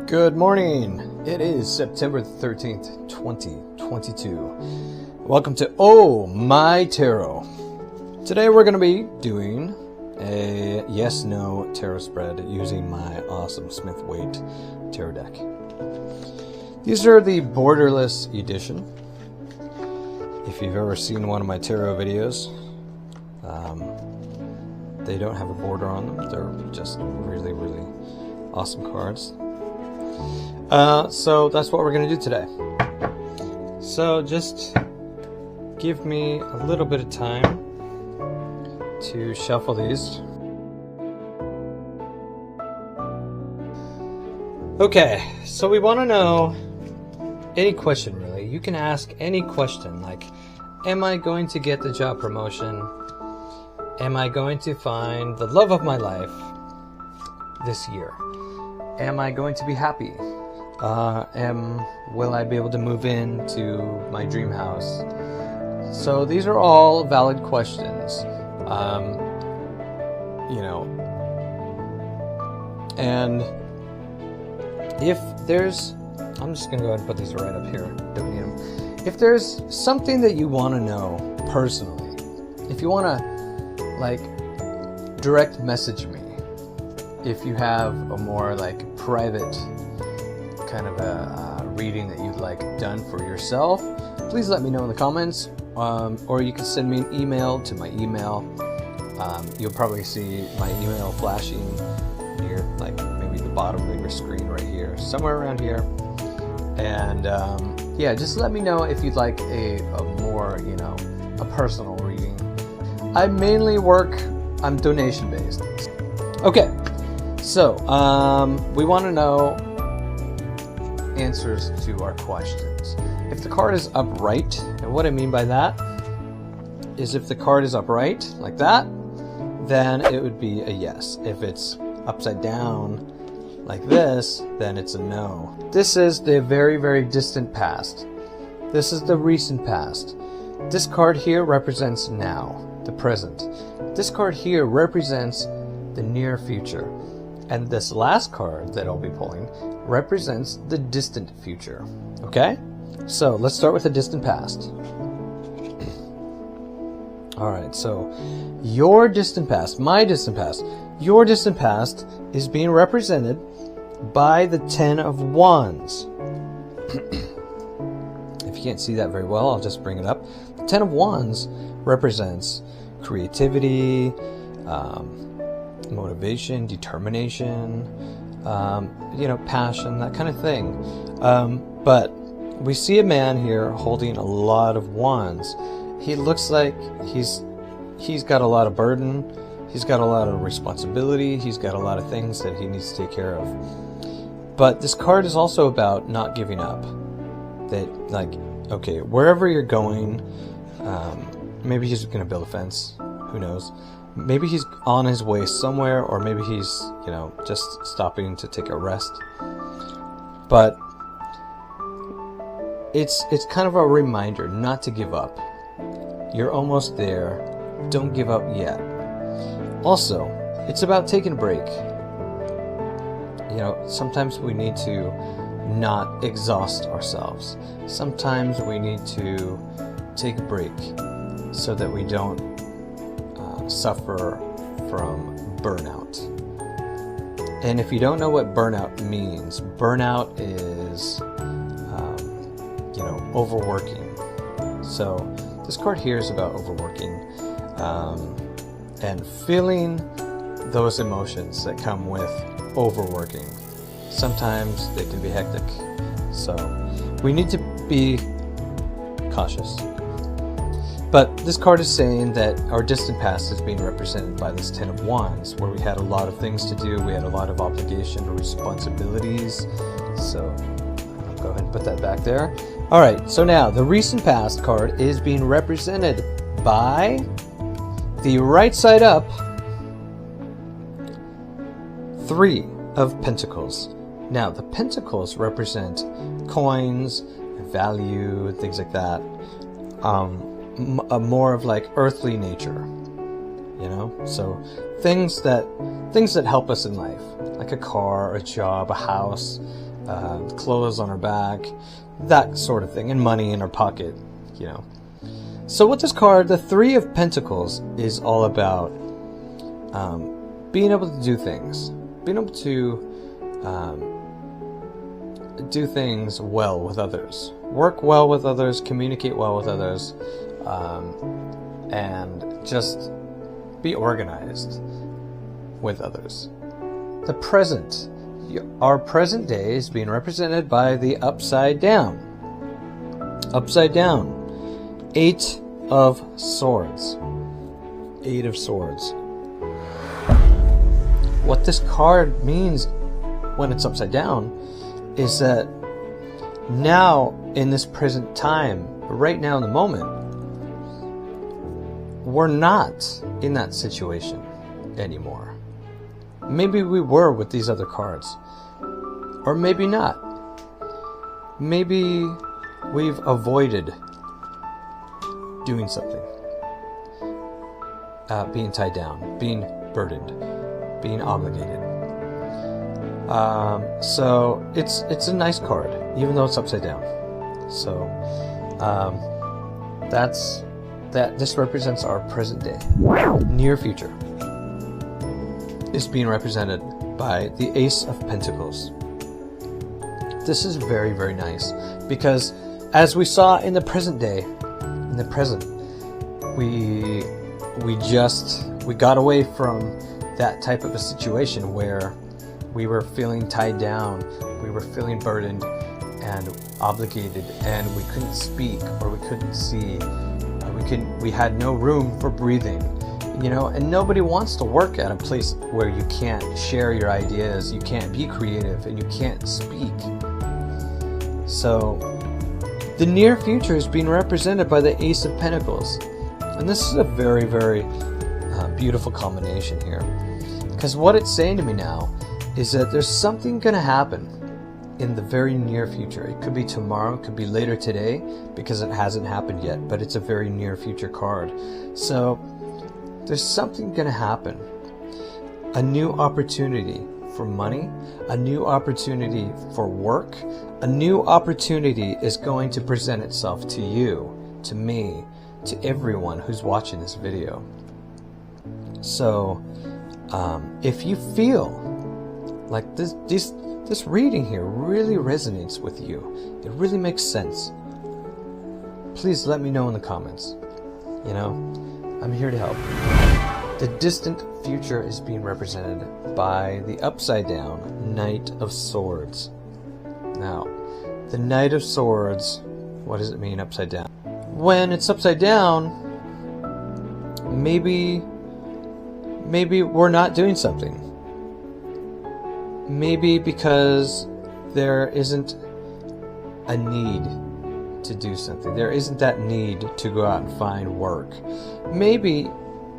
Good morning. It is September 13th, 2022. Welcome to Oh My Tarot. Today we're going to be doing a yes-no tarot spread using my awesome Smith Waite tarot deck. These are the borderless edition. If you've ever seen one of my tarot videos, they don't have a border on them. They're just really, really awesome cards. So that's what we're going to do today. So just give me a little bit of time to shuffle these. Okay, so we want to know any question really. You can ask any question like, am I going to get the job promotion? Am I going to find the love of my life this year? Am I going to be happy? Will I be able to move into my dream house? So these are all valid questions. And if there's, I'm just going to go ahead and put these right up here. Don't need them. If there's something that you want to know personally, if you want to direct message me, if you have a more private kind of a reading that you'd like done for yourself, please let me know in the comments, or you can send me an email to my email. You'll probably see my email flashing near maybe the bottom of your screen right here, somewhere around here. And yeah, just let me know if you'd like a more a personal reading. I mainly I'm donation based. Okay, so we want to know answers to our questions. If the card is upright, and what I mean by that is if the card is upright like that, then it would be a yes. If it's upside down like this, then it's a no. This is the very, very distant past. This is the recent past. This card here represents now, the present. This card here represents the near future. And this last card that I'll be pulling represents the distant future. Okay? So let's start with the distant past. Alright, so your distant past, my distant past, your distant past is being represented by the Ten of Wands. If you can't see that very well, I'll just bring it up. The Ten of Wands represents creativity, motivation, determination, passion, that kind of thing. But we see a man here holding a lot of wands. He looks like he's got a lot of burden. He's got a lot of responsibility. He's got a lot of things that he needs to take care of. But this card is also about not giving up. That okay, wherever you're going, maybe he's going to build a fence. Who knows? Maybe he's on his way somewhere, or maybe he's, just stopping to take a rest. But it's kind of a reminder not to give up. You're almost there. Don't give up yet. Also, it's about taking a break. Sometimes we need to not exhaust ourselves. Sometimes we need to take a break so that we don't suffer from burnout. And if you don't know what burnout means, burnout is overworking. So this card here is about overworking and feeling those emotions that come with overworking. Sometimes they can be hectic, so we need to be cautious. But this card is saying that our distant past is being represented by this Ten of Wands, where we had a lot of things to do, we had a lot of obligation or responsibilities. So I'll go ahead and put that back there. Alright, so now the recent past card is being represented by the right side up Three of Pentacles. Now the Pentacles represent coins, value, things like that. A more of earthly nature. you know? So things that help us in life, like a car, a job, a house, clothes on our back, that sort of thing, and money in our pocket, you know. So with this card, the Three of Pentacles is all about being able to do things, being able to do things well with others, work well with others, communicate well with others, and just be organized with others. The present. Our present day is being represented by the upside down. Upside down. 8 of Swords. 8 of Swords. What this card means when it's upside down is that now, in this present time, right now in the moment, we're not in that situation anymore. Maybe we were with these other cards, or maybe not. Maybe we've avoided doing something, being tied down, being burdened, being obligated. So it's a nice card, even though it's upside down. So this represents our present day. Near future is being represented by the Ace of Pentacles. This is very, very nice, because as we saw in the present day, in the present, we got away from that type of a situation where we were feeling tied down, we were feeling burdened and obligated, and we couldn't speak, or we couldn't see, we had no room for breathing, you know. And nobody wants to work at a place where you can't share your ideas, you can't be creative, and you can't speak. So the near future is being represented by the Ace of Pentacles, and this is a very, very beautiful combination here, because what it's saying to me now is that there's something going to happen in the very near future. It could be tomorrow, it could be later today, because it hasn't happened yet, but it's a very near future card. So there's something going to happen. A new opportunity for money, a new opportunity for work, a new opportunity is going to present itself to you, to me, to everyone who's watching this video. So if you feel like this reading here really resonates with you, it really makes sense, please let me know in the comments. You know, I'm here to help. The distant future is being represented by the upside down Knight of Swords. Now, the Knight of Swords, what does it mean upside down? When it's upside down, maybe we're not doing something. Maybe because there isn't a need to do something. There isn't that need to go out and find work. Maybe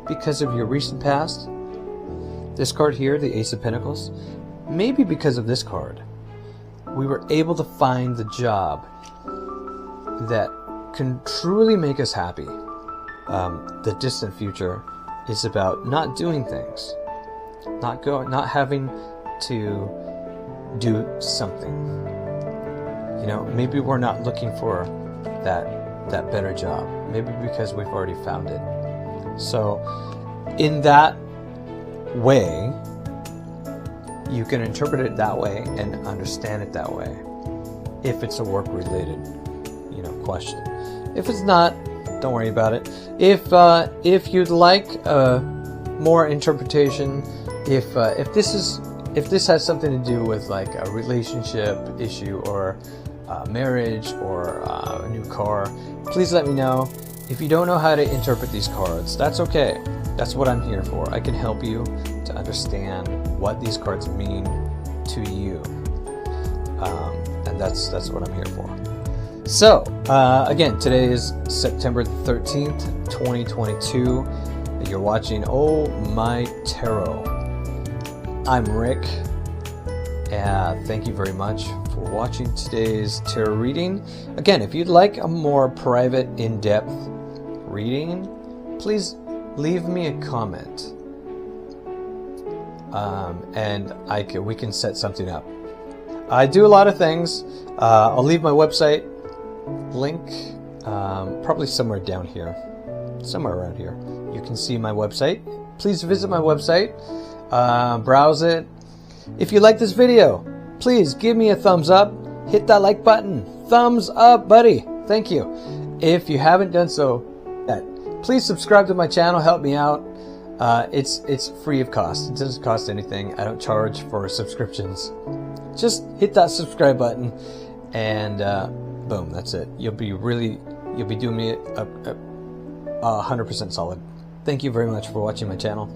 because of your recent past. This card here, the Ace of Pentacles, maybe because of this card, we were able to find the job that can truly make us happy. The distant future is about not doing things, not having to do something. You know, maybe we're not looking for that better job. Maybe because we've already found it. So, in that way, you can interpret it that way and understand it that way. If it's a work-related, you know, question. If it's not, don't worry about it. If you'd like more interpretation, if this has something to do with like a relationship issue or marriage or a new car, please let me know. If you don't know how to interpret these cards, that's okay. That's what I'm here for. I can help you to understand what these cards mean to you, and that's what I'm here for. So again, today is September 13th, 2022. You're watching Oh My Tarot. I'm Rick. Thank you very much for watching today's tarot reading. Again, if you'd like a more private, in-depth reading, please leave me a comment, and we can set something up. I do a lot of things. I'll leave my website link probably somewhere down here, somewhere around here. You can see my website. Please visit my website, browse it. If you like this video, please give me a thumbs up. Hit that like button. Thumbs up, buddy. Thank you. If you haven't done so, please subscribe to my channel. Help me out. It's free of cost. It doesn't cost anything. I don't charge for subscriptions. Just hit that subscribe button, and boom, that's it. You'll be doing me a 100% solid. Thank you very much for watching my channel.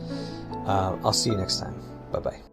I'll see you next time. Bye bye.